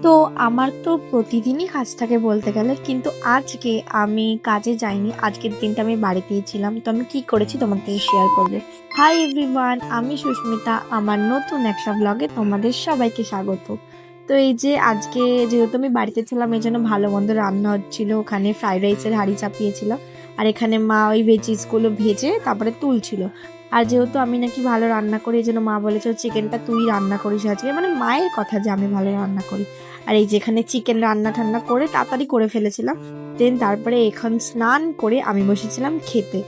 তো আমার তো প্রতিদিনই কাজ থাকে বলতে গেলে, কিন্তু আজকে আমি কাজে যাইনি। আজকের দিনটা আমি বাড়িতেই ছিলাম। তো আমি কি করেছি তোমাদের সাথে শেয়ার করবো। হাই এভরিওয়ান, আমি সুস্মিতা। আমার নতুন একটা ব্লগে তোমাদের সবাইকে স্বাগত। তো এই যে আজকে যেহেতু আমি বাড়িতে ছিলাম, এই জন্য ভালো মন্দ রান্না হচ্ছিল। ওখানে ফ্রাইড রাইসের হাঁড়ি চাপিয়েছিল, আর এখানে মা ওই ভেজিসগুলো ভেজে তারপরে তুলছিল। আর যেহেতু আমি নাকি ভালো রান্না করি, এই জন্য মা বলেছে চিকেনটা তুই রান্না করিস আজকে, মানে মায়ের কথা যে আমি ভালো রান্না করি। আর এই যেখানে চিকেন রান্না ঠান্না করে তাড়াতাড়ি করে ফেলেছিলাম। দেন তারপরে এখন স্নান করে আমি বসেছিলাম খেতে।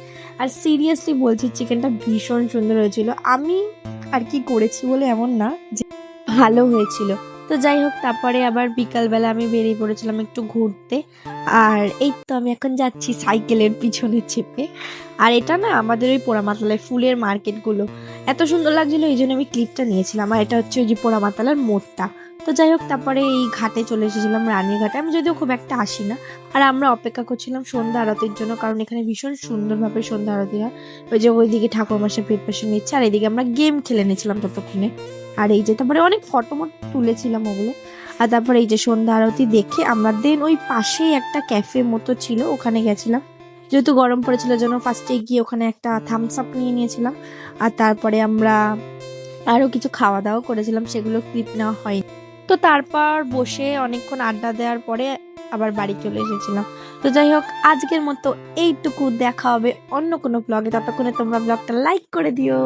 আর সিরিয়াসলি বলছি, চিকেনটা ভীষণ সুন্দর হয়েছিল। আমি আর কি করেছি বলে এমন না যে ভালো হয়েছিল। তো যাই হোক, তারপরে আবার বিকালবেলা আমি বেরিয়ে পড়েছিলাম একটু ঘুরতে। আর এই তো আমি এখন যাচ্ছি সাইকেলের পিছনে চেপে। আর এটা না আমাদের ওই পোড়ামাতলায় ফুলের মার্কেটগুলো এত সুন্দর লাগছিল, এই জন্য আমি ক্লিপটা নিয়েছিলাম। আর এটা হচ্ছে ওই যে পোড়ামাতলার মোড়টা। তো যাই হোক, তারপরে এই ঘাটে চলে এসেছিলাম, রানীঘাটে। আমি যদিও খুব একটা আসি না। আর আমরা অপেক্ষা করছিলাম সন্ধ্যা আরতির জন্য, কারণ এখানে ভীষণ সুন্দরভাবে সন্ধ্যা আরতি হয়। ওই যে ওইদিকে ঠাকুরমশাই প্রিপারেশন নিচ্ছে, আর এইদিকে আমরা গেম খেলে নিয়েছিলাম ততক্ষণে। আর এই যে তারপরে অনেক ফটো তুলেছিলাম ওগুলো। আর তারপরে এই যে সন্ধ্যা আরতি দেখে আমরা দেন ওই পাশেই একটা ক্যাফে মতো ছিল, ওখানে গেছিলাম। যেহেতু গরম পড়েছিল জন্য ফার্স্টে গিয়ে ওখানে একটা থামস আপ নিয়ে নিয়েছিলাম। আর তারপরে আমরা আরও কিছু খাওয়া দাওয়া করেছিলাম, সেগুলো ক্লিপ নেওয়া হয়নি। তো তারপর বসে অনেকক্ষণ আড্ডা দেওয়ার পরে আবার বাড়ি চলে এসেছিলাম। তো যাই হোক, আজকের মতো এইটুকু। দেখা হবে অন্য কোনো ব্লগে। ততক্ষণে তোমরা ব্লগটা লাইক করে দিও।